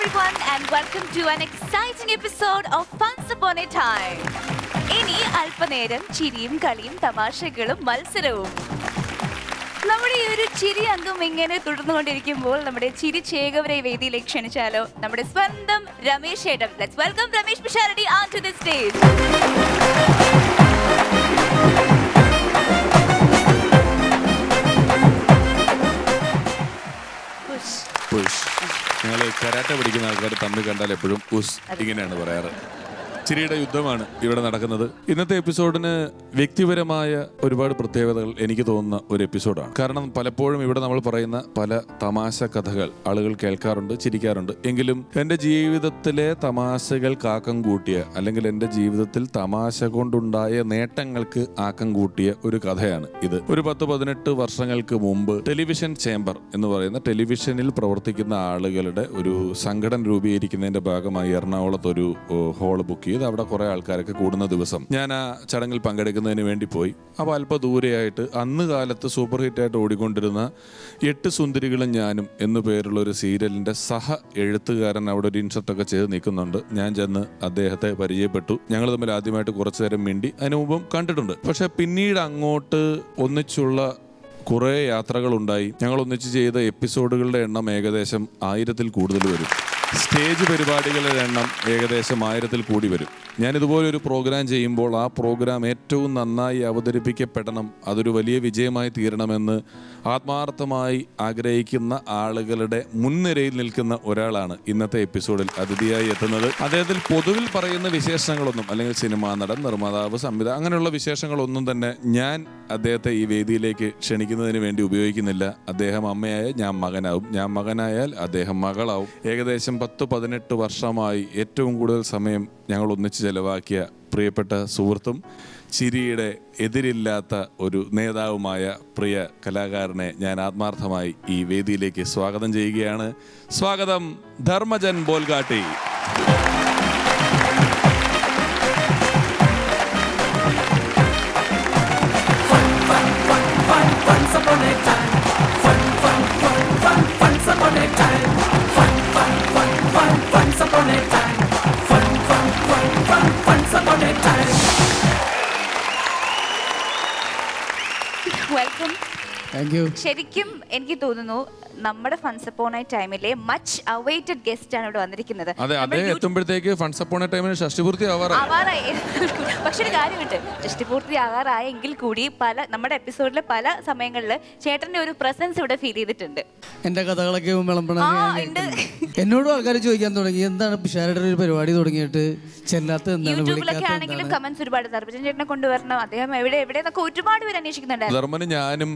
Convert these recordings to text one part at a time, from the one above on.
everyone and welcome to an exciting episode of Once Upon a Time. ഇനി അല്പനേരം ചിരിയും കളിയും തമാശകളും മത്സരവും. നമ്മുടെ ഈ ഒരു ചിരി അംഗം ഇങ്ങനെ തുടർന്നുകൊണ്ടിരിക്കുമ്പോൾ നമ്മുടെ ചിരി ചേകവരെ വേദിയിലേക്ക് ക്ഷണിച്ചാലോ? നമ്മുടെ സ്വന്തം രമേശ് ചേട്ടൻ. Let's welcome Ramesh Pishardi onto the stage. ഞങ്ങൾ കരാട്ട പഠിക്കുന്ന ആൾക്കാർ തമ്മിൽ കണ്ടാൽ എപ്പോഴും ഉസ് ഇങ്ങനെയാണ് പറയാറ്. ചിരിയുടെ യുദ്ധമാണ് ഇവിടെ നടക്കുന്നത്. ഇന്നത്തെ എപ്പിസോഡിന് വ്യക്തിപരമായ ഒരുപാട് പ്രത്യേകതകൾ എനിക്ക് തോന്നുന്ന ഒരു എപ്പിസോഡാണ്. കാരണം പലപ്പോഴും ഇവിടെ നമ്മൾ പറയുന്ന പല തമാശ കഥകൾ ആളുകൾ കേൾക്കാറുണ്ട്, ചിരിക്കാറുണ്ട്. എങ്കിലും എൻ്റെ ജീവിതത്തിലെ തമാശകൾക്ക് ആക്കം കൂട്ടിയ, അല്ലെങ്കിൽ എൻ്റെ ജീവിതത്തിൽ തമാശ കൊണ്ടുണ്ടായ നേട്ടങ്ങൾക്ക് ആക്കം കൂട്ടിയ ഒരു കഥയാണ് ഇത്. ഒരു 10-18 വർഷങ്ങൾക്ക് മുമ്പ് ടെലിവിഷൻ ചേംബർ എന്ന് പറയുന്ന ടെലിവിഷനിൽ പ്രവർത്തിക്കുന്ന ആളുകളുടെ ഒരു സംഘടന രൂപീകരിക്കുന്നതിന്റെ ഭാഗമായി എറണാകുളത്ത് ഒരു ഹോള് ബുക്ക് ചെയ്ത് അവിടെ കുറെ ആൾക്കാരൊക്കെ കൂടുന്ന ദിവസം ഞാൻ ആ ചടങ്ങിൽ പങ്കെടുക്കുന്നതിന് വേണ്ടി പോയി. അപ്പോൾ അല്പ ദൂരെയായിട്ട് അന്ന് കാലത്ത് സൂപ്പർ ഹിറ്റായിട്ട് ഓടിക്കൊണ്ടിരുന്ന 8 സുന്ദരികളും ഞാനും എന്നു പേരുള്ള ഒരു സീരിയലിന്റെ സഹ എഴുത്തുകാരൻ അവിടെ ഒരു ഇൻസർട്ടൊക്കെ ചെയ്ത് നിൽക്കുന്നുണ്ട്. ഞാൻ ചെന്ന് അദ്ദേഹത്തെ പരിചയപ്പെട്ടു. ഞങ്ങൾ തമ്മിൽ ആദ്യമായിട്ട് കുറച്ചു നേരം മിണ്ടി. അതിനു മുമ്പും കണ്ടിട്ടുണ്ട്. പക്ഷെ പിന്നീട് അങ്ങോട്ട് ഒന്നിച്ചുള്ള കുറേ യാത്രകളുണ്ടായി. ഞങ്ങൾ ഒന്നിച്ച് ചെയ്ത എപ്പിസോഡുകളുടെ എണ്ണം ഏകദേശം 1000-ൽ കൂടുതൽ വരും. സ്റ്റേജ് പരിപാടികളുടെ എണ്ണം ഏകദേശം 1000-ൽ കൂടി വരും. ഞാനിതുപോലൊരു പ്രോഗ്രാം ചെയ്യുമ്പോൾ ആ പ്രോഗ്രാം ഏറ്റവും നന്നായി അവതരിപ്പിക്കപ്പെടണം, അതൊരു വലിയ വിജയമായി തീരണമെന്ന് ആത്മാർത്ഥമായി ആഗ്രഹിക്കുന്ന ആളുകളുടെ മുൻനിരയിൽ നിൽക്കുന്ന ഒരാളാണ് ഇന്നത്തെ എപ്പിസോഡിൽ അതിഥിയായി എത്തുന്നത്. അദ്ദേഹത്തിൽ പൊതുവിൽ പറയുന്ന വിശേഷങ്ങളൊന്നും, അല്ലെങ്കിൽ സിനിമാ നടൻ, നിർമ്മാതാവ്, സംവിധായകൻ, അങ്ങനെയുള്ള വിശേഷങ്ങളൊന്നും തന്നെ ഞാൻ അദ്ദേഹത്തെ ഈ വേദിയിലേക്ക് ക്ഷണിക്കുന്നതിന് വേണ്ടി ഉപയോഗിക്കുന്നില്ല. അദ്ദേഹം അമ്മയായ ഞാൻ മകനാവും, ഞാൻ മകനായാൽ അദ്ദേഹം മകളാവും. ഏകദേശം 10-18 വർഷമായി ഏറ്റവും കൂടുതൽ സമയം ഞങ്ങൾ ഒന്നിച്ച് ചെലവാക്കിയ പ്രിയപ്പെട്ട സുഹൃത്തും ചിരിയുടെ എതിരില്ലാത്ത ഒരു നേതാവുമായ പ്രിയ കലാകാരനെ ഞാൻ ആത്മാർത്ഥമായി ഈ വേദിയിലേക്ക് സ്വാഗതം ചെയ്യുകയാണ്. സ്വാഗതം Dharmajan Bolgatty. Welcome. Thank you. ശരിക്കും എനിക്ക് തോന്നുന്നു നമ്മുടെ ഫൺസ് അപ്പോൺ എ ടൈമിലെ മച്ച് അവൈറ്റഡ് ഗസ്റ്റ് ആണ് ഇവിടെ വന്നിരിക്കുന്നത്. അതെ, അതേ എത്തുമ്പോഴത്തേക്ക് ഫൺസ് അപ്പോൺ എ ടൈമിന് ഷഷ്ടിപൂർത്തി ആവാറായി. പക്ഷെ ഒരു കാര്യമുണ്ട്, ഷഷ്ടിപൂർത്തി ആകാറായെങ്കിൽ കൂടി നമ്മുടെ എപ്പിസോഡിലെ പല സമയങ്ങളിൽ ചേട്ടന്റെ ഒരു പ്രസൻസ് ഇവിടെ ഫീൽ ചെയ്തിട്ടുണ്ട്. എന്റെ കഥകളൊക്കെ എന്നോടും ആൾക്കാർ ചോദിക്കാൻ തുടങ്ങി, എന്താണ് പിഷാരുടെ ഒരു പരിപാടി തുടങ്ങിയിട്ട് ചെല്ലാത്ത, യൂട്യൂബിലൊക്കെ ആണെങ്കിലും കമന്റ്സ് ഒരുപാട്. ധർമ്മജൻ ചേട്ടനെ കൊണ്ടുവരണം, അദ്ദേഹം എവിടെയെന്നൊക്കെ ഒരുപാട് പേര് അന്വേഷിക്കുന്നുണ്ടായിരുന്നു. ധർമ്മന് ഞാനും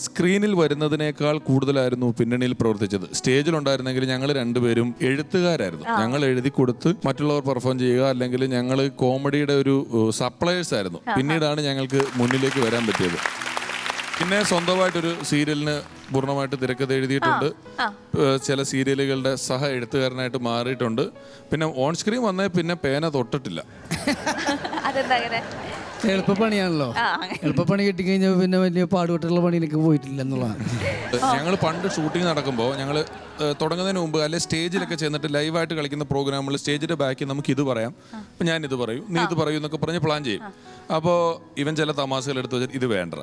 സ്ക്രീനിൽ വരുന്നതിനേക്കാൾ കൂടുതലായിരുന്നു പിന്നണിയിൽ പ്രവർത്തിച്ചത്. സ്റ്റേജിലുണ്ടായിരുന്നെങ്കിൽ ഞങ്ങൾ രണ്ടുപേരും എഴുത്തുകാരായിരുന്നു. ഞങ്ങൾ എഴുതി കൊടുത്ത് മറ്റുള്ളവർ പെർഫോം ചെയ്യുക, അല്ലെങ്കിൽ ഞങ്ങൾ കോമഡിയുടെ ഒരു സപ്ലയേഴ്സ് ആയിരുന്നു. പിന്നീടാണ് ഞങ്ങൾക്ക് മുന്നിലേക്ക് വരാൻ പറ്റിയത്. പിന്നെ സ്വന്തമായിട്ടൊരു സീരിയലിന് പൂർണ്ണമായിട്ട് തിരക്കഥ എഴുതിയിട്ടുണ്ട്. ചില സീരിയലുകളുടെ സഹ എഴുത്തുകാരനായിട്ട് മാറിയിട്ടുണ്ട്. പിന്നെ ഓൺ സ്ക്രീൻ വന്നേ പിന്നെ പേന തൊട്ടിട്ടില്ല. എളുപ്പപ്പണിയാണല്ലോ. എളുപ്പപ്പണി കിട്ടിക്കഴിഞ്ഞാൽ പിന്നെ വലിയ പാടുപെട്ടുള്ള പണിയിലേക്ക് പോയിട്ടില്ല എന്നുള്ളതാണ്. ഞങ്ങൾ പണ്ട് ഷൂട്ടിംഗ് നടക്കുമ്പോൾ ഞങ്ങൾ തുടങ്ങുന്നതിന് മുമ്പ് അല്ലെ സ്റ്റേജിലൊക്കെ ചെന്നിട്ട് ലൈവായിട്ട് കളിക്കുന്ന പ്രോഗ്രാമുകൾ സ്റ്റേജിന്റെ ബാക്കിൽ നമുക്ക് ഇത് പറയാം, അപ്പം ഞാൻ ഇത് പറയും, നീ ഇത് പറയൂ എന്നൊക്കെ പറഞ്ഞ് പ്ലാൻ ചെയ്യും. അപ്പോൾ ഇവൻ ചില തമാശകൾ എടുത്ത് വെച്ചാൽ ഇത് വേണ്ട,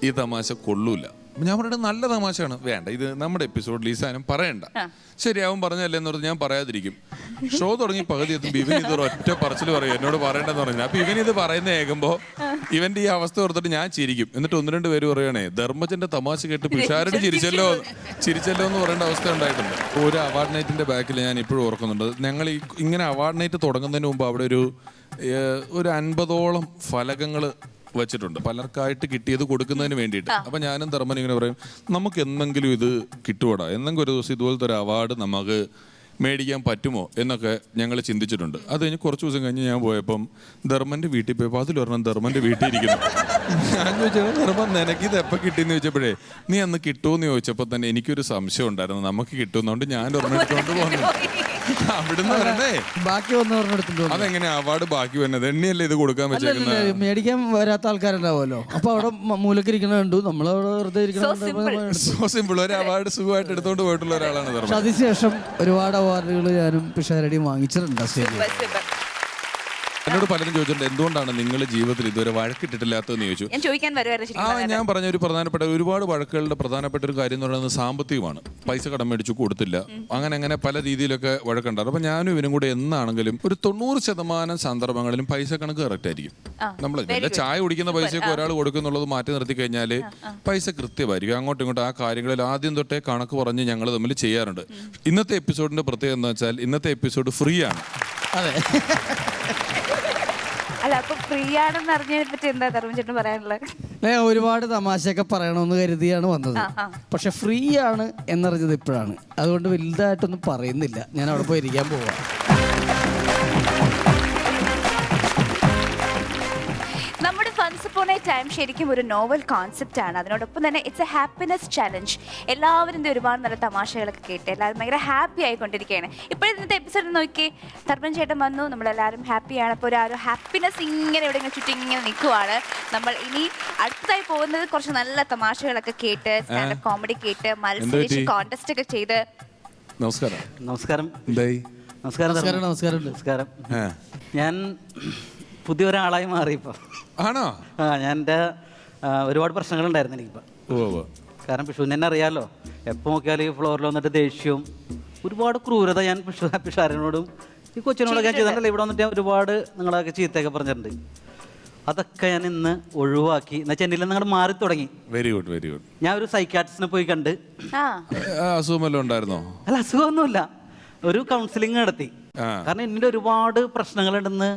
ഈ തമാശ കൊള്ളൂല. ഞാൻ പറയുന്നത് നല്ല തമാശയാണ്, വേണ്ട, ഇത് നമ്മുടെ എപ്പിസോഡിൽ ഈ സാധനം പറയണ്ട. ശരിയാവും പറഞ്ഞല്ലേ എന്ന് പറഞ്ഞ് ഞാൻ പറയാതിരിക്കും. ഷോ തുടങ്ങി പകുതി എത്തുമ്പോൾ ഇവൻ ഇത് ഒറ്റ പറച്ചിൽ പറയും, എന്നോട് പറയണ്ടെന്ന് പറഞ്ഞു. അപ്പൊ ഇവൻ ഇത് പറയുന്ന കേൾക്കുമ്പോൾ ഇവന്റെ ഈ അവസ്ഥ ഓർത്തിട്ട് ഞാൻ ചിരിക്കും. എന്നിട്ട് 1-2 പേര് പറയണേ, ധർമ്മജന്റെ തമാശ കേട്ട് പിഷാരടി ചിരിച്ചല്ലോ എന്ന് പറയേണ്ട അവസ്ഥ ഉണ്ടായിട്ടുണ്ട്. ഒരു അവാർഡ് നൈറ്റിന്റെ ബാക്കിൽ ഞാൻ ഇപ്പോഴും ഓർക്കുന്നുണ്ട്. ഞങ്ങൾ ഇങ്ങനെ അവാർഡ് നൈറ്റ് തുടങ്ങുന്നതിന് മുമ്പ് അവിടെ ഒരു 50ഓളം ഫലകങ്ങൾ വെച്ചിട്ടുണ്ട്, പലർക്കായിട്ട് കിട്ടിയത് കൊടുക്കുന്നതിന് വേണ്ടിയിട്ട്. അപ്പൊ ഞാനും ധർമ്മൻ ഇങ്ങനെ പറയും, നമുക്ക് എന്തെങ്കിലും ഇത് കിട്ടുവാടാ, എന്തെങ്കിലും ഒരു ദിവസം ഇതുപോലത്തെ ഒരു അവാർഡ് നമുക്ക് മേടിക്കാൻ പറ്റുമോ എന്നൊക്കെ ഞങ്ങൾ ചിന്തിച്ചിട്ടുണ്ട്. അത് കഴിഞ്ഞ് കുറച്ച് ദിവസം കഴിഞ്ഞ് ഞാൻ പോയപ്പം ധർമ്മന്റെ വീട്ടിൽ പോയപ്പോൾ അതിലൊരെണ്ണം ധർമ്മന്റെ വീട്ടിൽ ഇരിക്കുന്നു. ഞാൻ ചോദിച്ചപ്പോ നിനക്ക് ഇത് എപ്പോ കിട്ടിയെന്ന് ചോദിച്ചപ്പോഴേ നീ അന്ന് കിട്ടുമെന്ന് ചോദിച്ചപ്പോ തന്നെ എനിക്കൊരു സംശയം ഉണ്ടായിരുന്നു, നമുക്ക് കിട്ടുന്നോണ്ട് ഞാൻ ഒരെണ്ണം എടുത്തോണ്ട് പോകുന്നു. അവിടുന്ന് വരണ്ടേ ബാക്കി വന്നവരുടെ അടുത്തുണ്ട് അതെങ്ങനെ അവാർഡ് ബാക്കി വരുന്നത്? എണ്ണിയല്ലേ ഇത് കൊടുക്കാൻ വെച്ചേക്കുന്നത്? മേടിക്കാൻ വരാത്ത ആൾക്കാരുണ്ടാവുമല്ലോ, അപ്പൊ അവിടെ മൂലക്കിരിക്കണ കണ്ടു, നമ്മളവിടെ വെറുതെ സോ സിമ്പിൾ. ഒരു അവാർഡ് സുഖമായിട്ട് എടുത്തോണ്ട് പോയിട്ടുള്ള ഒരാളാണ് ധർമ്മൻ. അതിനുശേഷം ഒരുപാട് അവാർഡുകൾ ഞാനും പിഷാരടിയും വാങ്ങിച്ചിട്ടുണ്ട് സ്റ്റേജിൽ. എന്നോട് പലരും ചോദിച്ചിട്ടുണ്ട് എന്തുകൊണ്ടാണ് നിങ്ങൾ ജീവിതത്തിൽ ഇതുവരെ വഴക്കിട്ടിട്ടില്ലാത്തതെന്ന് ചോദിച്ചു. ഞാൻ ചോദിക്കാൻ വരുമായിരുന്നു. ഞാൻ പറഞ്ഞ ഒരു പ്രധാനപ്പെട്ട ഒരുപാട് വഴക്കുകളുടെ പ്രധാനപ്പെട്ട ഒരു കാര്യം എന്ന് പറയുന്നത് സാമ്പത്തികമാണ്. പൈസ കടം മേടിച്ചു കൊടുത്തില്ല, അങ്ങനെ പല രീതിയിലൊക്കെ വഴക്കുണ്ടാകും. അപ്പൊ ഞാനും ഇവനും കൂടെ എന്നാണെങ്കിലും ഒരു 90% സന്ദർഭങ്ങളിലും പൈസ കണക്ക് കറക്റ്റ് ആയിരിക്കും. നമ്മൾ ചായ കുടിക്കുന്ന പൈസയൊക്കെ ഒരാൾ കൊടുക്കുന്നുള്ളത് മാറ്റി നിർത്തി കഴിഞ്ഞാൽ പൈസ കൃത്യമായിരിക്കും. അങ്ങോട്ടും ഇങ്ങോട്ടും ആ കാര്യങ്ങളിൽ ആദ്യം തൊട്ടേ കണക്ക് പറഞ്ഞ് ഞങ്ങൾ തമ്മിൽ ചെയ്യാറുണ്ട്. ഇന്നത്തെ എപ്പിസോഡിന്റെ പ്രത്യേകത എന്ന് വെച്ചാൽ ഇന്നത്തെ എപ്പിസോഡ് ഫ്രീ ആണ്. അതെ. അല്ല, അപ്പൊ ഫ്രീ ആണെന്ന് അറിഞ്ഞതിനെ പറ്റി എന്താ ധർമ്മൻ ചേട്ടൻ പറയാനുള്ളത്? ഒരുപാട് തമാശയൊക്കെ പറയണമെന്ന് കരുതിയാണ് വന്നത്, പക്ഷെ ഫ്രീ ആണ് എന്നറിഞ്ഞത് ഇപ്പോഴാണ്. അതുകൊണ്ട് വലുതായിട്ടൊന്നും പറയുന്നില്ല, ഞാൻ അവിടെ പോയി ഇരിക്കാൻ പോവാ. നമ്മുടെ ഫൺസ് അപ്പോൺ എ ടൈം ശരിക്കും ഒരു നോവൽ കോൺസെപ്റ്റ് ആണ്. അതിനോടൊപ്പം തന്നെ ഇറ്റ്സ് എ ഹാപ്പിനെസ് ചലഞ്ച്. എല്ലാവരും ഒരുപാട് നല്ല തമാശകളൊക്കെ കേട്ട് എല്ലാവരും ഭയങ്കര ഹാപ്പി ആയിക്കൊണ്ടിരിക്കുകയാണ്. ഇപ്പോഴും ഇന്നത്തെ എപ്പിസോഡ് നോക്കി, ധർമ്മൻ ചേട്ടൻ വന്നു, നമ്മളെല്ലാവരും ഹാപ്പിയാണ്. അപ്പോൾ ഒരു ഹാപ്പിനെസ് ഇങ്ങനെ ഇവിടെ ചുറ്റും ഇങ്ങനെ നിൽക്കുവാണ്. നമ്മൾ ഇനി അടുത്തതായി പോകുന്നത് കുറച്ച് നല്ല തമാശകളൊക്കെ കേട്ട്, സ്റ്റാൻഡപ്പ് കോമഡി കേട്ട്, മത്സരിച്ച് കോൺടെസ്റ്റ് ഒക്കെ ചെയ്ത്. നമസ്കാരം. നമസ്കാരം. നമസ്കാരം. നമസ്കാരം. നമസ്കാരം. ഞാൻ പുതിയൊരാളായി മാറി ഇപ്പോൾ. ആണോ? ഞാൻ എൻ്റെ ഒരുപാട് പ്രശ്നങ്ങളുണ്ടായിരുന്നു എനിക്കിപ്പോൾ. കാരണം പിഷുവിന് തന്നെ അറിയാമല്ലോ, എപ്പോൾ നോക്കിയാലും ഈ ഫ്ലോറിൽ വന്നിട്ട് ദേഷ്യവും ഒരുപാട് ക്രൂരത ഞാൻ പിഷാരനോടും ഈ കൊച്ചിനോടൊക്കെ ഞാൻ ചെയ്തിട്ടുണ്ടല്ലോ. ഇവിടെ വന്നിട്ട് ഞാൻ ഒരുപാട് നിങ്ങളൊക്കെ ചീത്തയൊക്കെ പറഞ്ഞിട്ടുണ്ട്. അതൊക്കെ ഞാൻ ഇന്ന് ഒഴിവാക്കി. എന്നുവെച്ചാൽ എന്നിൽ നിങ്ങളുടെ മാറി തുടങ്ങി. Very good, very good. ഞാൻ ഒരു സൈക്കാട്രിസ്റ്റിനെ പോയി കണ്ട്. അസുഖമല്ലോ ഉണ്ടായിരുന്നോ? അല്ല, അസുഖമൊന്നുമില്ല, ഒരു കൗൺസിലിംഗ് നടത്തി. കാരണം എന്നിൽ ഒരുപാട് പ്രശ്നങ്ങളുണ്ടെന്ന്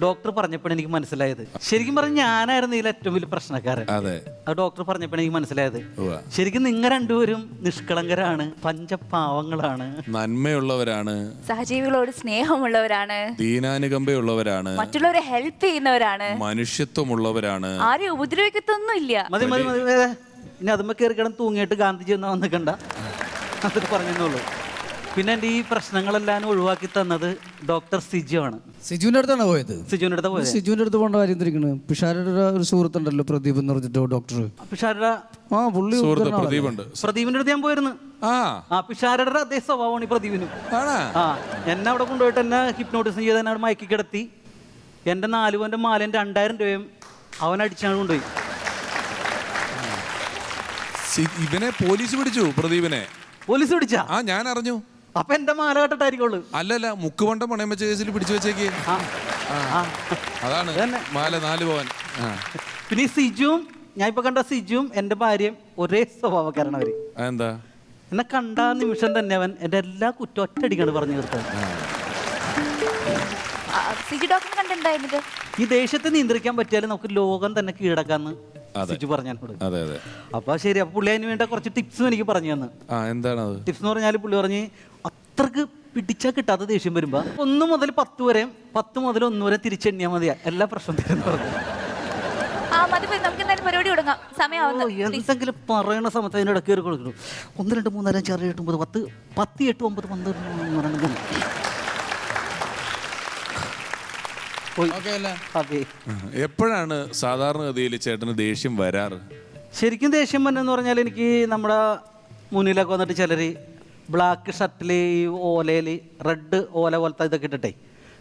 ഡോക്ടർ പറഞ്ഞപ്പോൾ എനിക്ക് മനസ്സിലായത്. ശരിക്കും പറഞ്ഞ ഞാനായിരുന്നു ഇതിൽ ഏറ്റവും വലിയ പ്രശ്നക്കാരൻ. അത് ഡോക്ടർ പറഞ്ഞപ്പോൾ എനിക്ക് മനസ്സിലായത് ശരിക്കും നിങ്ങൾ രണ്ടുപേരും നിഷ്കളങ്കരാണ്, പഞ്ചപാവങ്ങളാണ്, നന്മയുള്ളവരാണ്, സഹജീവികളോട് സ്നേഹമുള്ളവരാണ്, ദീനാനുകമ്പയുള്ളവരാണ്, മറ്റുള്ളവരെ ഹെൽപ്പ് ചെയ്യുന്നവരാണ്, മനുഷ്യത്വമുള്ളവരാണ്, ആരെയും ഉപദ്രവിക്കത്തൊന്നുമില്ല. മതി മതി മതി. ഇനി അതുമ്മ കയറി കിടന്ന് തൂങ്ങിയിട്ട് ഗാന്ധിജി ഒന്നും വന്നിക്കണ്ട, അത് പറഞ്ഞെന്നുള്ളൂ. പിന്നെ എൻ്റെ ഈ പ്രശ്നങ്ങളെല്ലാം ഒഴിവാക്കി തന്നത് ഡോക്ടർ സിജു ആണ്. സിജുവിന്റെ അടുത്താണ് പോയത്? സിജുവിന്റെ അടുത്ത് പോയത്. സിജുവിന്റെ അടുത്ത് പോകേണ്ട കാര്യം തിരിക്കണ്. പിഷാരുടെ ഒരു സുഹൃത്തുണ്ടല്ലോ, പ്രദീപ് എന്ന് പറഞ്ഞിട്ട് ഡോക്ടർ. പിഷാരുടെ പ്രദീപിന്റെ അടുത്ത് ഞാൻ പോയിരുന്നു. പിഷാരുടെ അതേ സ്വഭാവമാണ് ഈ പ്രദീപിനും. എന്നെ അവിടെ കൊണ്ടുപോയിട്ട് എന്നെ ഹിപ്നോട്ടിസം ചെയ്ത് എന്നെ അവിടെ മയക്കി കിടത്തി. എൻ്റെ 4 പവന്റെ മാലയും 2000 രൂപയും അവൻ അടിച്ചാണ് കൊണ്ടുപോയി. ഇവനെ പോലീസ് പിടിച്ചു. പ്രദീപിനെ പോലീസ് പിടിച്ചാ? ഞാൻ അറിഞ്ഞു. അപ്പൊ എന്റെ മാല കെട്ടിട്ടായിരിക്കുള്ളൂ. അല്ലല്ല, മുക്കുവണ്ടം പണയം വെച്ച കേസിൽ പിടിച്ചു വെച്ചേക്ക്. അതാണ് മാല 4 പവൻ. പിന്നെ ഈ സിജുവും, ഞാൻ ഇപ്പൊ കണ്ട സിജുവും എന്റെ ഭാര്യയും ഒരേ സ്വഭാവക്കാരാണ്. അവര് എന്താ? എന്നെ കണ്ട നിമിഷം തന്നെ അവൻ എന്റെ എല്ലാ കുറ്റം ഒറ്റയടിക്കാണ് പറഞ്ഞു തീർത്തത്. ഈ ദേഷ്യത്തെ നിയന്ത്രിക്കാൻ പറ്റിയാലും നമുക്ക് ലോകം തന്നെ കീഴടക്കാന്ന് സിജു പറഞ്ഞു. അപ്പൊ ശരി, അപ്പൊ പുള്ളി അതിന് വേണ്ട കുറച്ച് ടിപ്സും എനിക്ക് പറഞ്ഞു തന്നു. എന്താണ് ടിപ്സ് എന്ന് പറഞ്ഞാൽ പുള്ളി പറഞ്ഞ് അത്രക്ക് പിടിച്ചാൽ കിട്ടാത്ത ദേഷ്യം വരുമ്പോ 1 മുതൽ 10 വരെ, 10 മുതൽ 1 വരെ തിരിച്ചെണ്ണിയാൽ മതിയാ, എല്ലാ പ്രശ്നം തീരുന്നു പറഞ്ഞു. എന്തെങ്കിലും പറയണ സമയത്ത് അതിൻ്റെ ഇടയ്ക്ക് കയറി കൊടുക്കണം. 1 2 3 4 5 6 7 8 10 10 8 9 12. എപ്പോഴാണ് സാധാരണഗതിയിൽ ചേട്ടന് ദേഷ്യം വരാറ്? ശരിക്കും ദേഷ്യം വന്നെന്ന് പറഞ്ഞാൽ എനിക്ക് നമ്മുടെ മുന്നിലൊക്കെ വന്നിട്ട് ചിലർ ബ്ലാക്ക് ഷർട്ടിൽ ഈ ഓലയിൽ റെഡ് ഓല പോലത്തെ ഇതൊക്കെ ഇട്ടിട്ടേ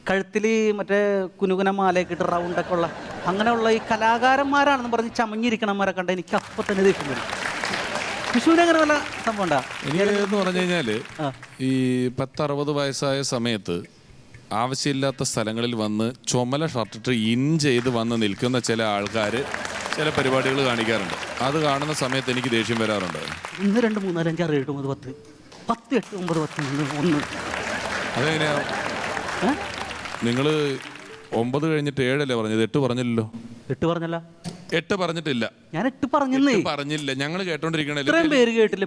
കഴുത്തിൽ മറ്റേ കുനുകുന മാലയൊക്കെ ഇട്ട് റൗണ്ടൊക്കെ ഉള്ള അങ്ങനെയുള്ള ഈ കലാകാരന്മാരാണെന്ന് പറഞ്ഞ് ചമഞ്ഞിരിക്കണമാരെ കണ്ട എനിക്ക് അപ്പം തന്നെ ദേഷ്യം വരും. വിഷുവിന് അങ്ങനെ വല്ല സംഭവം ഉണ്ടാ? എനിക്കെന്ന് പറഞ്ഞു കഴിഞ്ഞാൽ ഈ 10-60 വയസ്സായ സമയത്ത് ആവശ്യമില്ലാത്ത സ്ഥലങ്ങളിൽ വന്ന് ചുമല ഷർട്ടിട്ട് ഇൻ ചെയ്ത് വന്ന് നിൽക്കുന്ന ചില ആൾക്കാർ ചില പരിപാടികൾ കാണിക്കാറുണ്ട്. അത് കാണുന്ന സമയത്ത് എനിക്ക് ദേഷ്യം വരാറുണ്ട്. 1 2 3 4 5 6 7 8 10 10 8 9 10 1. അതെങ്ങനെയാ? നിങ്ങൾ 9 കഴിഞ്ഞിട്ട് 7 അല്ലേ പറഞ്ഞത്? 8 പറഞ്ഞില്ലല്ലോ. 8 പറഞ്ഞല്ല. 8 പറഞ്ഞിട്ടില്ല. ഞാൻ 8 പറഞ്ഞേ. പറഞ്ഞില്ല, ഞങ്ങൾ കേട്ടോണ്ടിരിക്കണേ. ഇത്രയും പേര് കേട്ടില്ല.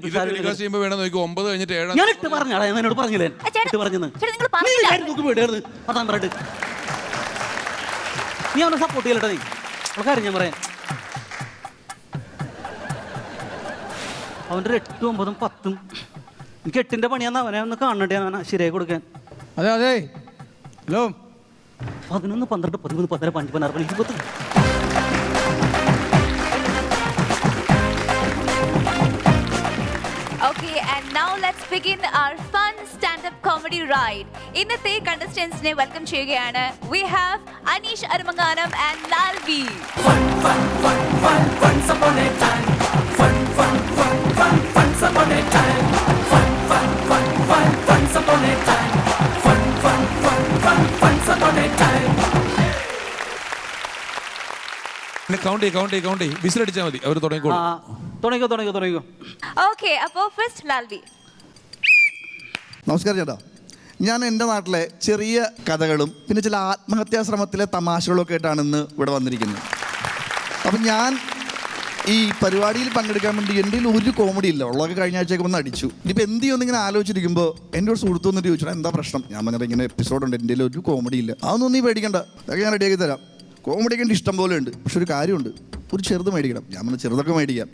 വേണം നോക്കി 9 കഴിഞ്ഞിട്ട് 7. ഞാൻ 8 പറഞ്ഞാടാ, എന്നോട് പറഞ്ഞില്ലേ 8 പറഞ്ഞെന്ന്? നീ അവനെ സപ്പോർട്ട് ചെയ്യലട്ടോ. നീ കാര്യം ഞാൻ പറയാം, അവൻ്റെ ഒരു 8, 9, 10. എനിക്ക് 8ൻ്റെ പണിയാന്ന് അവനെ ഒന്ന് കാണണ്ടേ അവനെ ശരിയായി കൊടുക്കാൻ. അതെ അതെ hello 11, 12, 13, 14, 15, 16, 20. Okay, and now let's begin our fun stand-up comedy ride. ഇന്നത്തെ contestants-നെ welcome ചെയ്യുകയാണ്. We have Anish Armanganam and Lalvi. Once upon a time. Once upon a time. Once upon a time. Once upon a time. Count ചെയ്യ് വിസിലടിച്ചാൽ മതി, അവർ തുടങ്ങിക്കോളൂ. തുടങ്ങിക്കോ. Okay, അപ്പോൾ first Lalvi. നമസ്കാരം ചേട്ടാ. ഞാൻ എൻ്റെ നാട്ടിലെ ചെറിയ കഥകളും പിന്നെ ചില ആത്മഹത്യാ ശ്രമത്തിലെ തമാശകളൊക്കെ ആയിട്ടാണ് ഇന്ന് ഇവിടെ വന്നിരിക്കുന്നത്. അപ്പം ഞാൻ ഈ പരിപാടിയിൽ പങ്കെടുക്കാൻ വേണ്ടി എൻ്റെ ഒരു കോമഡി ഇല്ല, ഉള്ളതൊക്കെ കഴിഞ്ഞ ആഴ്ചയൊക്കെ ഒന്ന് അടിച്ചു. ഇനിയിപ്പോൾ എന്ത് ചെയ്യുമെന്ന് ഇങ്ങനെ ആലോചിച്ചിരിക്കുമ്പോൾ എൻ്റെ ഒരു സുഹൃത്തു വന്നിട്ട് ചോദിച്ചു എന്താ പ്രശ്നം. ഞാൻ പറഞ്ഞിട്ട് ഇങ്ങനെ എപ്പിസോഡുണ്ട്, എൻ്റെ ഒരു കോമഡി ഇല്ല. അതൊന്നും നീ പേടിക്കണ്ട, അതൊക്കെ ഞാൻ റെഡിയാക്കി തരാം. കോമഡിക്ക് എൻ്റെ ഇഷ്ടം പോലെ ഉണ്ട്, പക്ഷെ ഒരു കാര്യമുണ്ട്, ഒരു ചെറുത് മേടിക്കണം. ഞാൻ പറഞ്ഞ ചെറുതൊക്കെ മേടിക്കാം.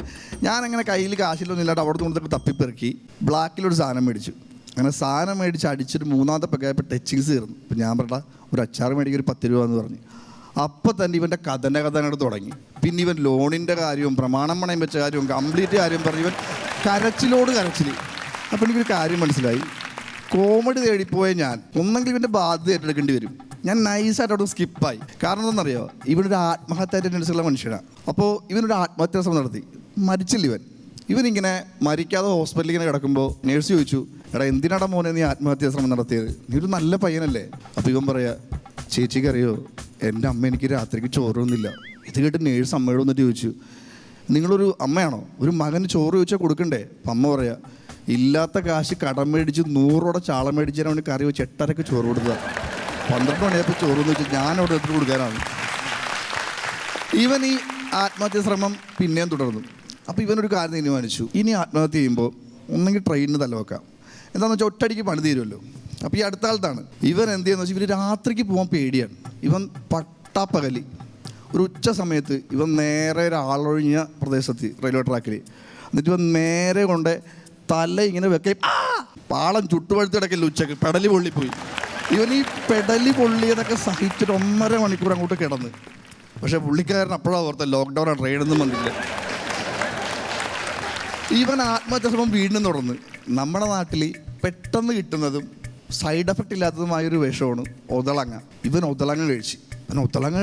ഞാനങ്ങനെ കയ്യിൽ കാശിലൊന്നും ഇല്ലാണ്ട് അവിടെ നിന്നൊക്കെ തപ്പിപ്പെറുക്കി ബ്ലാക്കിലൊരു സാധനം മേടിച്ചു. അങ്ങനെ സാധനം മേടിച്ച് അടിച്ചിട്ട് 3ാമത്തെ പെഗ്ഗായപ്പോൾ ടച്ചിങ്സ് തീർന്നു. ഇപ്പം ഞാൻ പറഞ്ഞ ഒരു അച്ചാർ മേടിക്കുക ഒരു 10 രൂപ എന്ന് പറഞ്ഞു. അപ്പം തന്നെ ഇവൻ്റെ കഥ അങ്ങോട്ട് തുടങ്ങി. പിന്നെ ഇവൻ ലോണിൻ്റെ കാര്യവും പ്രമാണം പണയം വെച്ച കാര്യവും കംപ്ലീറ്റ് കാര്യം പറഞ്ഞ് ഇവൻ കരച്ചിൽ. അപ്പം എനിക്കൊരു കാര്യം മനസ്സിലായി, കോമഡി തേടിപ്പോയ ഞാൻ ഒന്നെങ്കിൽ ഇവൻ്റെ ബാധ്യത ഏറ്റെടുക്കേണ്ടി വരും. ഞാൻ നൈസായിട്ട് അവിടെ സ്കിപ്പായി. കാരണം എന്താണെന്നറിയോ, ഇവനൊരു ആത്മഹത്യ ടെൻഡൻസിയുള്ള മനുഷ്യനാണ്. അപ്പോൾ ഇവനൊരു ആത്മഹത്യാ ശ്രമം നടത്തി, മരിച്ചില്ല ഇവനിങ്ങനെ മരിക്കാതെ ഹോസ്പിറ്റലിൽ ഇങ്ങനെ കിടക്കുമ്പോൾ നേഴ്സ് ചോദിച്ചു, എടാ എന്തിനാടാ മോനെ നീ ആത്മഹത്യാ ശ്രമം നടത്തിയത്, നീ ഒരു നല്ല പയ്യനല്ലേ. അപ്പോൾ ഇവൻ പറയാ, ചേച്ചിക്കറിയോ എൻ്റെ അമ്മ എനിക്ക് രാത്രിക്ക് ചോറൊന്നുമില്ല. ഇത് കേട്ട് നേഴ്സ് അമ്മയോട് വന്നിട്ട് ചോദിച്ചു, നിങ്ങളൊരു അമ്മയാണോ, ഒരു മകന് ചോറ് ചോദിച്ചാൽ കൊടുക്കണ്ടേ. അപ്പം അമ്മ പറയാ, ഇല്ലാത്ത കാശ് കടം മേടിച്ച് 100 ചാളം മേടിച്ചാൽ അവന് കറി വെച്ച് 8:30 ചോറ് കൊടുക്കുക. 12 മണിയായപ്പോൾ ചോറെന്ന് വെച്ചാൽ ഞാനവിടെ എടുത്ത് കൊടുക്കാനാണ്. ഇവൻ ഈ ആത്മഹത്യാ ശ്രമം പിന്നെയും തുടർന്നു. അപ്പോൾ ഇവനൊരു കാര്യം തീരുമാനിച്ചു, ഇനി ആത്മഹത്യ ചെയ്യുമ്പോൾ ഒന്നെങ്കിൽ ട്രെയിനിന് തലവെക്കാം. എന്താണെന്ന് വെച്ചാൽ ഒറ്റയടിക്ക് പണി തീരുമല്ലോ. അപ്പോൾ ഈ അടുത്ത കാലത്താണ് ഇവൻ എന്ത് ചെയ്യുന്നത് വെച്ചാൽ, ഇവർ രാത്രിക്ക് പോകാൻ പേടിയാണ്. ഇവൻ പട്ടാപ്പകലി ഒരു ഉച്ച സമയത്ത് ഇവൻ നേരെ ഒരാളൊഴിഞ്ഞ പ്രദേശത്ത് റെയിൽവേ ട്രാക്കിൽ എന്നിട്ട് ഇവൻ നേരെ കൊണ്ട് തല ഇങ്ങനെ വെക്കേ പാളം ചുട്ടുപഴുത്ത് കിടക്കില്ല. ഉച്ചക്ക് പെടലി പൊള്ളിപ്പോയി. ഇവൻ ഈ പെടലി പൊള്ളിയതൊക്കെ സഹിച്ചിട്ട് 1.5 മണിക്കൂർ അങ്ങോട്ട് കിടന്ന്. പക്ഷേ പുള്ളിക്കാരൻ അപ്പോഴാണ് ഓർത്ത ലോക്ക്ഡൗൺ ട്രെയിനൊന്നും വന്നില്ല. ഇവൻ ആത്മഹത്യ ശ്രമം വീണ്ടും തുടർന്ന്. നമ്മുടെ നാട്ടിൽ പെട്ടെന്ന് കിട്ടുന്നതും സൈഡ് എഫക്റ്റ് ഇല്ലാത്തതുമായൊരു വിഷമാണ് ഒതളങ്ങ. ഇവൻ ഒതളങ്ങ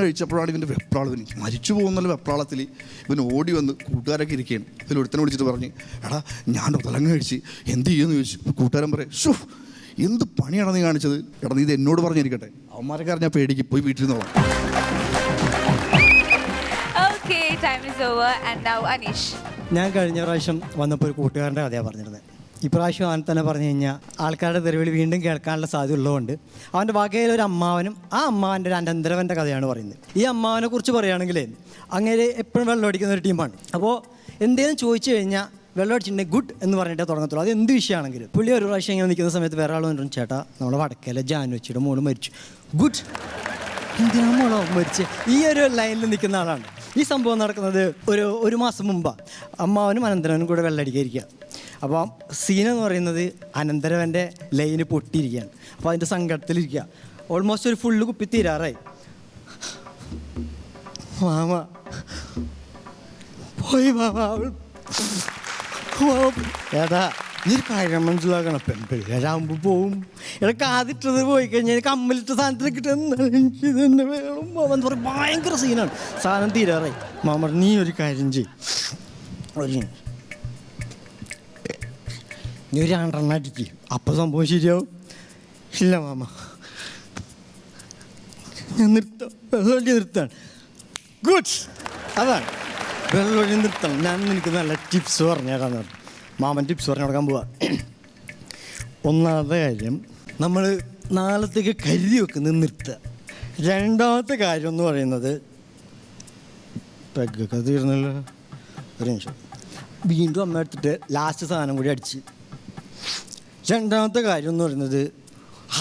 കഴിച്ചപ്പോഴാണ് ഇവൻ്റെ വെപ്രാളം. ഇവൻ മരിച്ചു പോകുന്നുള്ള വെപ്രാളത്തിൽ ഇവൻ ഓടി വന്ന് കൂട്ടുകാരൊക്കെ ഇരിക്കുകയാണ്. ഇതിൽ ഒരുത്തനെ വിളിച്ചിട്ട് പറഞ്ഞ്, എടാ ഞാൻ ഒതളങ്ങ കഴിച്ച് എന്ത് ചെയ്യുമെന്ന് ചോദിച്ചു. കൂട്ടുകാരൻ പറയും, ഷോ എന്ത് പണിയാണ് നീ കാണിച്ചത്. എടാ നീ ഇത് എന്നോട് പറഞ്ഞിരിക്കട്ടെ, അവന്മാരൊക്കെ അറിഞ്ഞാൽ പേടിക്ക്, പോയി വീട്ടിൽ നിന്നോളാം. Okay, time is over and now Anish. ഞാൻ കഴിഞ്ഞ പ്രാവശ്യം വന്നപ്പോൾ ഒരു കൂട്ടുകാരൻ്റെ കഥയാണ് പറഞ്ഞിരുന്നത്. ഇപ്രാവശ്യം അവൻ തന്നെ പറഞ്ഞു കഴിഞ്ഞാൽ ആൾക്കാരുടെ തെരുവിൽ വീണ്ടും കേൾക്കാനുള്ള സാധ്യത ഉള്ളതുകൊണ്ട് അവൻ്റെ വകയിലൊരു അമ്മാവനും ആ അമ്മാവൻ്റെ ഒരു അനന്തരവൻ്റെ കഥയാണ് പറയുന്നത്. ഈ അമ്മാവനെ കുറിച്ച് പറയുകയാണെങ്കിൽ അങ്ങനെ എപ്പോഴും വെള്ളം അടിക്കുന്ന ഒരു ടീമാണ്. അപ്പോൾ എന്തെങ്കിലും ചോദിച്ചു കഴിഞ്ഞാൽ വെള്ളം അടിച്ചിട്ടുണ്ടെങ്കിൽ ഗുഡ് എന്ന് പറഞ്ഞിട്ടേ തുടങ്ങത്തുള്ളൂ. അത് എന്ത് വിഷയമാണെങ്കിലും. പുള്ളി ഒരു പ്രാവശ്യം ഇങ്ങനെ നിൽക്കുന്ന സമയത്ത് വേറെ ആൾ പറഞ്ഞു, ചേട്ടാ നമ്മുടെ വടക്കേലെ ജാനുവച്ചിയുടെ മോള് മരിച്ചു. ഗുഡ്, എന്തിനാ മോളോ മരിച്ച്? ഈ ഒരു ലൈനിൽ നിൽക്കുന്ന ആളാണ്. ഈ സംഭവം നടക്കുന്നത് ഒരു മാസം മുമ്പാണ്. അമ്മാവനും അനന്തരവനും കൂടെ വെള്ളമടിക്കാതിരിക്കുക. അപ്പോൾ സീനെന്ന് പറയുന്നത് അനന്തരവൻ്റെ ലൈന് പൊട്ടിയിരിക്കുകയാണ്. അപ്പോൾ അതിൻ്റെ സങ്കടത്തിലിരിക്കുക. ഓൾമോസ്റ്റ് ഒരു ഫുള്ള് കുപ്പി തീരാറായി. മാമ പോയി, മാമ ഏതാ നീ ഒരു കാര്യം മനസ്സിലാക്കണം, പെൺപിള്ളേരാകുമ്പോൾ പോവും. ഇടയ്ക്ക് ആദ്യട്ടത് പോയി കഴിഞ്ഞാൽ കമ്മലിട്ട സാധനത്തിൽ കിട്ടുന്ന എനിക്ക് തന്നെ വേണം മാമൻ പറയും. ഭയങ്കര സീനാണ്. സാധനം തീരാറായി. മാമ നീ ഒരു കാര്യം ചെയ്യും, നീ ഒരു 2 അടിക്ക്, അപ്പം സംഭവം ശരിയാവും. ഇല്ല മാമ ഞാൻ നിർത്താം, വെള്ളമടി നിർത്താണ്. ഗുഡ്, അതാണ് വെള്ളമടി നിർത്തണം. ഞാൻ നിനക്ക് നല്ല ടിപ്സ് പറഞ്ഞുതരാന്ന് പറഞ്ഞു. മാമൻ ടിപ്സ് പറഞ്ഞു കൊടുക്കാൻ പോവാ. ഒന്നാമത്തെ കാര്യം, നമ്മൾ നാളത്തേക്ക് കരുതി വെക്കുന്നത് നിർത്തുക. 2ാമത്തെ കാര്യം എന്ന് പറയുന്നത്, പെഗ്ഗൊക്കെ തീർന്നല്ലോ, ഒരു നിമിഷം, വീണ്ടും അമ്മ എടുത്തിട്ട് ലാസ്റ്റ് സാധനം കൂടി അടിച്ച്. 2ാമത്തെ കാര്യം എന്ന് പറയുന്നത്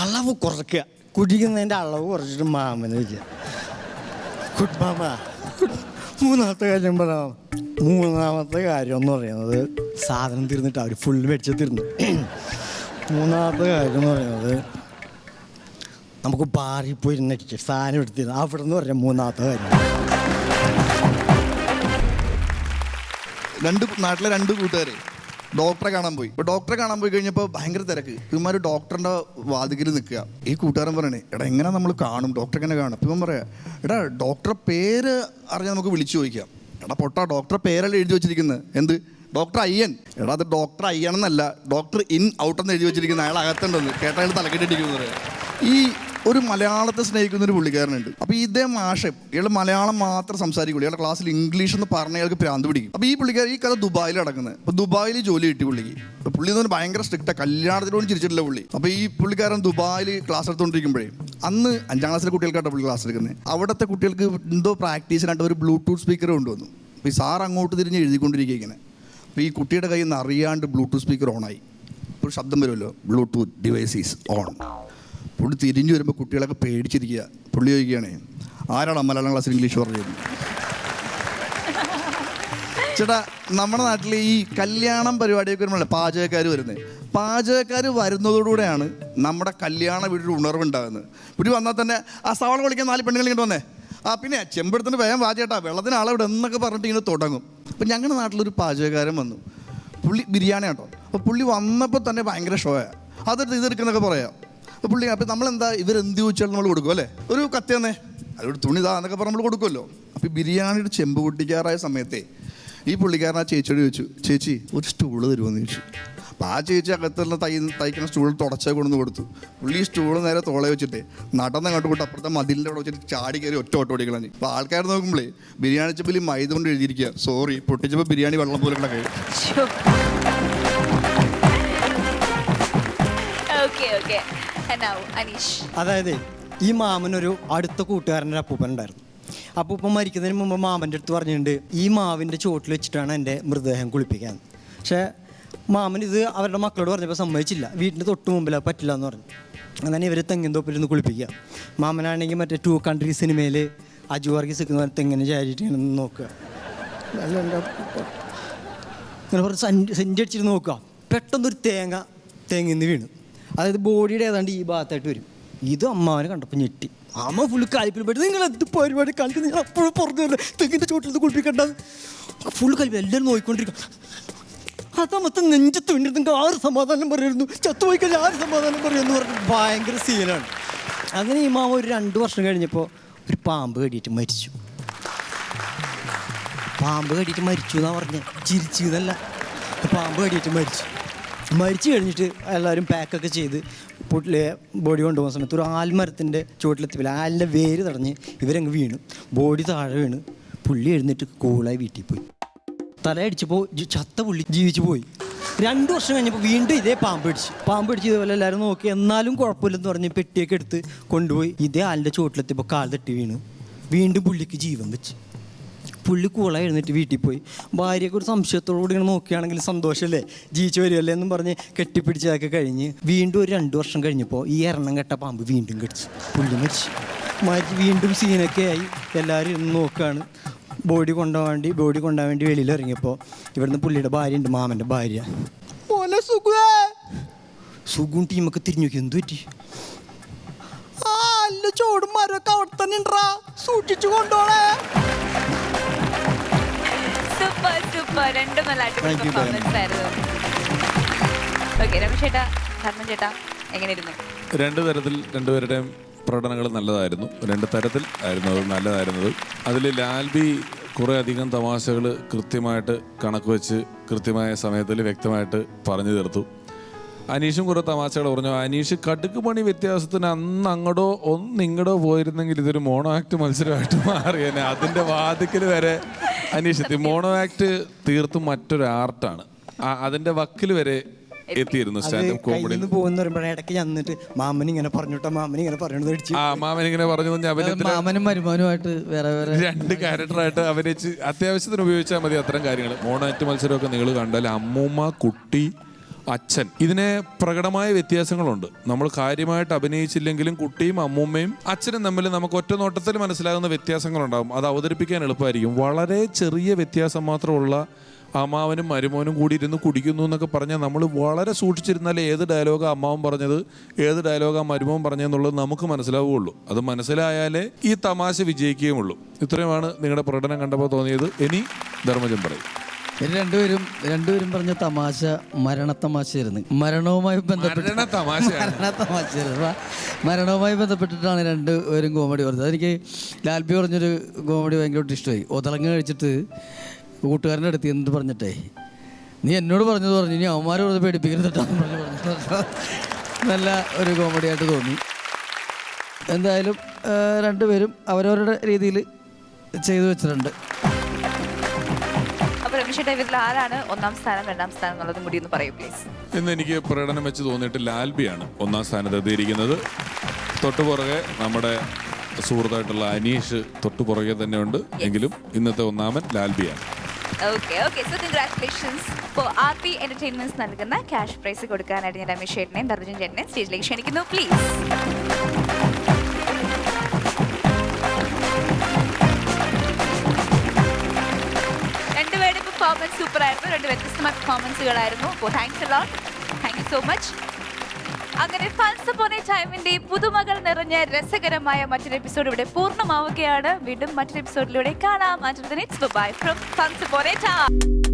അളവ് കുറയ്ക്കുക. കുടിക്കുന്നതിൻ്റെ അളവ് കുറച്ചിട്ട് മാമന് വയ്ക്കുക. ഗുഡ് മാമ, മൂന്നാമത്തെ കാര്യം പറയാം. മൂന്നാമത്തെ കാര്യം എന്ന് പറയുന്നത് സാധനം തീർന്നിട്ട് അവർ ഫുൾ മേടിച്ച് തീർന്നു. മൂന്നാമത്തെ കാര്യം എന്ന് പറയുന്നത് നമുക്ക് ബാറിൽ പോയി ഇരുന്നിട്ട് സാധനം എടുത്തിരുന്നു. അവിടെ നിന്ന് പറഞ്ഞ മൂന്നാമത്തെ കാര്യം. നാട്ടിലെ രണ്ട് കൂട്ടുകാരെ ഡോക്ടറെ കാണാൻ പോയി. ഇപ്പോൾ ഡോക്ടറെ കാണാൻ പോയി കഴിഞ്ഞപ്പോൾ ഭയങ്കര തിരക്ക്. ഇവന്മാർ ഡോക്ടറിൻ്റെ വാതിക്കൽ നിൽക്കുക. ഈ കൂട്ടുകാരൻ പറയണേ, എടാ എങ്ങനെ നമ്മൾ കാണും, ഡോക്ടറെ എങ്ങനെ കാണും? അപ്പം ഇവൻ പറയാ, എടാ ഡോക്ടറെ പേര് അറിയാൻ നമുക്ക് വിളിച്ചു ചോദിക്കാം. എടാ പൊട്ടാ, ഡോക്ടറെ പേരല്ലേ എഴുതി വെച്ചിരിക്കുന്നത്? എന്ത് ഡോക്ടർ അയ്യൻ? എടാ അത് ഡോക്ടർ അയ്യണെന്നല്ല, ഡോക്ടർ ഇൻ ഔട്ട് എന്ന് എഴുതി വെച്ചിരിക്കുന്നത്. അയാൾ അകത്തുണ്ടെന്ന് കേട്ടാൽ അയാൾ തലക്കെട്ടിരിക്കുന്നത്. ഈ ഒരു മലയാളത്തെ സ്നേഹിക്കുന്ന ഒരു പുള്ളിക്കാരനുണ്ട്. അപ്പോൾ ഇതേ മാഷ് ഇയാൾ മലയാളം മാത്രം സംസാരിക്കുള്ളൂ. ഇയാളുടെ ക്ലാസ്സിൽ ഇംഗ്ലീഷ് എന്ന് പറഞ്ഞ അയാൾക്ക് ഭ്രാന്ത് പിടിക്കും. അപ്പോൾ ഈ പുള്ളിക്കാരൻ ഈ കഥ ദുബായിൽ നടക്കുന്നത്. അപ്പോൾ ദുബായിൽ ജോലി കിട്ടി പുള്ളിക്ക്. അപ്പോൾ പുള്ളി എന്ന് പറഞ്ഞാൽ ഭയങ്കര സ്ട്രിക്റ്റാണ്, കല്യാണത്തിനോട് ചിരിച്ചിട്ടില്ല പുള്ളി. അപ്പോൾ ഈ പുള്ളിക്കാരൻ ദുബായിൽ ക്ലാസ് എടുത്തുകൊണ്ടിരിക്കുമ്പോഴേ, അന്ന് 5ാം ക്ലാസ്സിലെ കുട്ടികൾക്കായിട്ട് പുള്ളി ക്ലാസ് എടുക്കുന്നത്. അവിടുത്തെ കുട്ടികൾക്ക് എന്തോ പ്രാക്ടീസിനായിട്ട് ഒരു ബ്ലൂടൂത്ത് സ്പീക്കർ കൊണ്ടുവന്നു. അപ്പോൾ ഈ സാർ അങ്ങോട്ട് തിരിഞ്ഞ് എഴുതിക്കൊണ്ടിരിക്കുക ഇങ്ങനെ. അപ്പോൾ ഈ കുട്ടിയുടെ കയ്യിൽ നിന്ന് അറിയാണ്ട് ബ്ലൂടൂത്ത് സ്പീക്കർ ഓണായി. ഇപ്പോൾ ശബ്ദം വരുമല്ലോ, ബ്ലൂടൂത്ത് ഡിവൈസ് ഈസ് ഓൺ. പുള്ളി തിരിഞ്ഞു വരുമ്പോൾ കുട്ടികളൊക്കെ പേടിച്ചിരിക്കുക. പുള്ളി ചോദിക്കുകയാണേ, ആരാണ് മലയാളം ക്ലാസ്സിൽ ഇംഗ്ലീഷ് പറഞ്ഞത്? ചേട്ടാ, നമ്മുടെ നാട്ടിൽ ഈ കല്യാണം പരിപാടിയൊക്കെ വരുമ്പോഴല്ലേ പാചകക്കാർ വരുന്നത്. പാചകക്കാർ വരുന്നതോടുകൂടെയാണ് നമ്മുടെ കല്യാണ വീട്ടിൽ ഉണർവുണ്ടാകുന്നത്. ഇവിടെ വന്നാൽ തന്നെ ആ സവാള വിളിക്കാൻ 4 പെണ്ണുങ്ങൾ ഇങ്ങോട്ട് വന്നേ, പിന്നെ ചെമ്പെടുത്തിന് വേഗം വാചേട്ടാ, വെള്ളത്തിന് ആളവിടെ എന്നൊക്കെ പറഞ്ഞിട്ട് ഇങ്ങനെ തുടങ്ങും. അപ്പം ഞങ്ങളുടെ നാട്ടിലൊരു പാചകക്കാരൻ വന്നു. പുള്ളി ബിരിയാണി കേട്ടോ. അപ്പോൾ പുള്ളി വന്നപ്പോൾ തന്നെ ഭയങ്കര ഷോയാണ്. ഇതെടുക്കുന്നൊക്കെ പറയാം. അപ്പോൾ പുള്ളി, അപ്പോൾ നമ്മളെന്താ ഇവരെന്ത് ചോദിച്ചാലും നമ്മൾ കൊടുക്കും അല്ലേ? ഒരു കത്തി തന്നേ, അതൊരു തുണി താ എന്നൊക്കെ പറഞ്ഞ് നമ്മൾ കൊടുക്കുമല്ലോ. അപ്പോൾ ബിരിയാണിയുടെ ചെമ്പ് പൊട്ടിക്കാറായ സമയത്തെ ഈ പുള്ളിക്കാരൻ ആ ചേച്ചിയോട് ചോദിച്ചു, ചേച്ചി ഒരു സ്റ്റൂള് തരുമെന്ന് ചോദിച്ചു. അപ്പോൾ ആ ചേച്ചി അകത്തുള്ള തയ്ക്കുന്ന സ്റ്റൂൾ തുടച്ചാൽ കൊണ്ടുവന്ന് കൊടുത്തു. പുള്ളി സ്റ്റൂള് നേരെ തോളെ വെച്ചിട്ട് നടന്നങ്ങോട്ട് കൊണ്ട് അപ്പുറത്തെ മതിലിൻ്റെ അവിടെ വെച്ചിട്ട് ചാടി കയറി ഒറ്റ ഓടിക്കളഞ്ഞു. അപ്പോൾ ആൾക്കാർ നോക്കുമ്പോഴേ ബിരിയാണി ചെമ്പിൽ മൈദ കൊണ്ട് എഴുതിയിരിക്കുക, സോറി പൊട്ടിച്ചപ്പോൾ ബിരിയാണി വെള്ളം പോലെ കിടക്കുക. അതായത് ഈ മാമനൊരു അടുത്ത കൂട്ടുകാരൻ്റെ അപ്പൂപ്പൻ ഉണ്ടായിരുന്നു. അപ്പൂപ്പൻ മരിക്കുന്നതിന് മുമ്പ് മാമൻ്റെ അടുത്ത് പറഞ്ഞിട്ടുണ്ട്, ഈ മാവിൻ്റെ ചുവട്ടിൽ വെച്ചിട്ടാണ് എൻ്റെ മൃതദേഹം കുളിപ്പിക്കാൻ. പക്ഷേ മാമൻ ഇത് അവരുടെ മക്കളോട് പറഞ്ഞപ്പോൾ സമ്മതിച്ചില്ല. വീട്ടിൻ്റെ തൊട്ട് മുമ്പിൽ പറ്റില്ല എന്ന് പറഞ്ഞു. അങ്ങനെ ഇവർ തെങ്ങിൻ തോപ്പിലിരുന്ന് കുളിപ്പിക്കുക. മാമനാണെങ്കിൽ മറ്റേ 2 കൺട്രി സിനിമയിൽ അജു വർഗീസ് നിൽക്കുന്ന തെങ്ങിന് ചാരിയിട്ട് നോക്കുക. അങ്ങനെ പറഞ്ഞ് സെഞ്ചി അടിച്ചിട്ട് നോക്കുക. പെട്ടെന്നൊരു തേങ്ങിന്ന് വീണു. അതായത് ബോഡിയുടെ ഏതാണ്ട് ഈ ഭാഗത്തായിട്ട് വരും. ഇത് അമ്മാവനെ കണ്ടപ്പോൾ ഞെട്ടി. അമ്മ ഫുള്ള് കാലിപ്പിൽ പോയിട്ട്, നിങ്ങൾ എന്ത് പരിപാടി കളിക്കുന്നത്, നിങ്ങൾ അപ്പോഴും പറഞ്ഞല്ലോ തെങ്ങിൻ്റെ ചോട്ടിൽ കുളിപ്പിക്കേണ്ടത്. ഫുള്ള് കലിപ്പ് എല്ലാവരും നോക്കിക്കൊണ്ടിരിക്കും. അതാമത്തെ നെഞ്ചത്ത് വേണ്ടി നിങ്ങൾക്ക് 6 സമാധാനം പറയുന്നു, ചത്തുപോയി കഴിഞ്ഞാൽ 6 സമാധാനം പറയുമെന്ന് പറഞ്ഞ് ഭയങ്കര സീനാണ്. അങ്ങനെ ഈ മാമ ഒരു 2 വർഷം കഴിഞ്ഞപ്പോൾ ഒരു പാമ്പ് കടിയിട്ട് മരിച്ചു. പാമ്പ് കടിയിട്ട് മരിച്ചു എന്നാണ് പറഞ്ഞത്, ചിരിച്ചു എന്നല്ല. പാമ്പ് കടിയിട്ട് മരിച്ചു കഴിഞ്ഞിട്ട് എല്ലാവരും പാക്കൊക്കെ ചെയ്ത് ബോഡി കൊണ്ടുപോകുന്ന സമയത്ത് ഒരു ആൽമരത്തിൻ്റെ ചുവട്ടിലെത്തിപ്പില്ല. ആലിൻ്റെ വേര് തടഞ്ഞ് ഇവരങ്ങ് വീണു. ബോഡി താഴെ വീണ് പുള്ളി എഴുന്നേറ്റ് കൂളായി വീട്ടിൽ പോയി. തലയടിച്ചപ്പോൾ ചത്ത പുള്ളി ജീവിച്ചു പോയി. 2 വർഷം കഴിഞ്ഞപ്പോൾ വീണ്ടും ഇതേ പാമ്പ് പിടിച്ച് ഇതേപോലെ എല്ലാവരും നോക്കി, എന്നാലും കുഴപ്പമില്ലെന്ന് പറഞ്ഞ് പെട്ടിയൊക്കെ എടുത്ത് കൊണ്ടുപോയി ഇതേ ആലിൻ്റെ ചുവട്ടിലെത്തിയപ്പോൾ കാൽ തട്ടി വീണ് വീണ്ടും പുള്ളിക്ക് ജീവൻ വെച്ച്. പുള്ളി കൂളായി എഴുന്നേറ്റ് വീട്ടിൽ പോയി. ഭാര്യയൊക്കെ ഒരു സംശയത്തോടുകൂടി ഇങ്ങനെ നോക്കുകയാണെങ്കിൽ സന്തോഷമല്ലേ, ജീവിച്ചു വരുമല്ലേ എന്നും പറഞ്ഞ് കെട്ടിപ്പിടിച്ചതൊക്കെ കഴിഞ്ഞ് വീണ്ടും ഒരു 2 വർഷം കഴിഞ്ഞപ്പോൾ ഈ എണ്ണം കെട്ട പാമ്പ് വീണ്ടും കടിച്ചു. പുള്ളി മരിച്ചു. വീണ്ടും സീനൊക്കെ ആയി. എല്ലാവരും ഇരുന്ന് നോക്കുകയാണ്. ബോഡി കൊണ്ടുപോകാൻ വേണ്ടി വെളിയിൽ ഇറങ്ങിയപ്പോൾ ഇവിടുന്ന് പുള്ളിയുടെ ഭാര്യ ഉണ്ട്, മാമൻ്റെ ഭാര്യ. മോനെ സുഖും ടീമൊക്കെ തിരിഞ്ഞു നോക്കി. എന്തു പറ്റി? അല്ല ചോടും മരമൊക്കെ അവിടെ തന്നെ ഉണ്ടാ, സൂക്ഷിച്ചു കൊണ്ടോളേ. രണ്ട് തരത്തിൽ രണ്ടുപേരുടെയും പ്രകടനങ്ങൾ നല്ലതായിരുന്നു. 2 തരത്തിൽ ആയിരുന്നു അത് നല്ലതായിരുന്നത്. അതിൽ ലാൽബി കുറേ അധികം തമാശകൾ കൃത്യമായിട്ട് കണക്ക് വെച്ച് കൃത്യമായ സമയത്തിൽ വ്യക്തമായിട്ട് പറഞ്ഞു തീർത്തു. അനീഷും കുറേ തമാശകൾ പറഞ്ഞു. അനീഷ് കടുക്ക് പണി വ്യത്യാസത്തിന് അന്ന് അങ്ങോട്ടോ ഇങ്ങോട്ടോ പോയിരുന്നെങ്കിൽ ഇതൊരു മോണോ ആക്ട് മത്സരമായിട്ട് മാറിയേനെ. അതിൻ്റെ വാതിക്കൽ വരെ അനീഷ് എത്തി. മോണോ ആക്ട് തീർത്തും മറ്റൊരു ആർട്ടാണ്. അതിൻ്റെ വക്കിൽ വരെ എത്തിയിരുന്നു സ്റ്റാൻഡപ്പ് കോമഡി. ഇടയ്ക്ക് ചെന്നിട്ട് മാമൻ ഇങ്ങനെ പറഞ്ഞിട്ട് മാമൻ ഇങ്ങനെ പറഞ്ഞു മാമനും മരുമാനുമായിട്ട് വേറെ 2 ക്യാരക്ടറായിട്ട് അഭിനയിച്ച് അത്യാവശ്യത്തിന് ഉപയോഗിച്ചാൽ മതി അത്തരം കാര്യങ്ങൾ. മോണോ ആക്ട് മത്സരമൊക്കെ നിങ്ങൾ കണ്ടാൽ അമ്മൂമ്മ, കുട്ടി, അച്ഛൻ. ഇതിനെ പ്രകടമായ വ്യത്യാസങ്ങളുണ്ട്. നമ്മൾ കാര്യമായിട്ട് അഭിനയിച്ചില്ലെങ്കിലും കുട്ടിയും അമ്മൂമ്മയും അച്ഛനും തമ്മിൽ നമുക്ക് ഒറ്റ നോട്ടത്തിൽ മനസ്സിലാകുന്ന വ്യത്യാസങ്ങളുണ്ടാകും. അത് അവതരിപ്പിക്കാൻ എളുപ്പമായിരിക്കും. വളരെ ചെറിയ വ്യത്യാസം മാത്രമുള്ള അമ്മാവനും മരുമോനും കൂടി ഇരുന്ന് കുടിക്കുന്നു എന്നൊക്കെ പറഞ്ഞാൽ നമ്മൾ വളരെ സൂക്ഷിച്ചിരുന്നാലേ ഏത് ഡയലോഗാണ് അമ്മാവൻ പറഞ്ഞത്, ഏത് ഡയലോഗാണ് മരുമോൻ പറഞ്ഞതെന്നുള്ളത് നമുക്ക് മനസ്സിലാവുകയുള്ളൂ. അത് മനസ്സിലായാലേ ഈ തമാശ വിജയിക്കുകയുമുള്ളൂ. ഇത്രയുമാണ് നിങ്ങളുടെ പ്രകടനം കണ്ടപ്പോൾ തോന്നിയത്. ഇനി ധർമ്മജൻ പറയും. രണ്ടുപേരും പറഞ്ഞ തമാശ മരണത്തമാശയായിരുന്നു. മരണവുമായി മരണവുമായി ബന്ധപ്പെട്ടിട്ടാണ് രണ്ടുപേരും കോമഡി പറഞ്ഞത്. എനിക്ക് ലാൽബി പറഞ്ഞൊരു കോമഡി ഭയങ്കരമായിട്ട് ഇഷ്ടമായി. ഒതളങ്ങ് കഴിച്ചിട്ട് കൂട്ടുകാരൻ്റെ അടുത്ത് എന്നിട്ട് പറഞ്ഞിട്ടേ, നീ എന്നോട് പറഞ്ഞു ഇനി അവന്മാരെ വെറുതെ പേടിപ്പിക്കരുതിട്ടാന്ന് പറഞ്ഞു. നല്ല ഒരു കോമഡി ആയിട്ട് തോന്നി. എന്തായാലും രണ്ടുപേരും അവരവരുടെ രീതിയിൽ ചെയ്തു വെച്ചിട്ടുണ്ട്. ആരാണ് ഒന്നാം സ്ഥാനം രണ്ടാം സ്ഥാനം എന്നുള്ളതും കൂടി ഒന്ന് പറയൂ പ്ലീസ്. ഇന്ന് എനിക്ക് പ്രകടനം വെച്ച് തോന്നിയിട്ട് ലാൽബിയാണ് ഒന്നാം സ്ഥാനത്തെത്തിയിരിക്കുന്നത്. തൊട്ടുപുറകെ നമ്മുടെ സുഹൃത്തായിട്ടുള്ള അനീഷ് തൊട്ടുപുറകെ തന്നെ ഉണ്ട്. എങ്കിലും ഇന്നത്തെ ഒന്നാമൻ ലാൽബിയാണ്. Okay, so congratulations for RP Entertainments നൽകുന്ന ക്യാഷ് പ്രൈസ് കൊടുക്കാനായിട്ട് ഞാൻ രമേശ് ചേട്ടനെയും ധർമ്മജൻ ചേട്ടനെയും സ്റ്റേജിലേക്ക് ക്ഷണിക്കുന്നു പ്ലീസ്. രണ്ടുപേരുടെ പെർഫോമൻസ് സൂപ്പർ ആയിരുന്നു. രണ്ട് വ്യത്യസ്തമായ പെർഫോമൻസുകളായിരുന്നു. അപ്പോൾ thanks a lot. Thank you so much. അങ്ങനെ ഫൺസ് അപ്പോൺ എ ടൈമിന്റെ പുതുമകൾ നിറഞ്ഞ രസകരമായ മറ്റൊരു എപ്പിസോഡ് ഇവിടെ പൂർണ്ണമാവുകയാണ്. വീണ്ടും മറ്റൊരു എപ്പിസോഡിലൂടെ കാണാം. Until then, it's bye from Fans Upon a Time.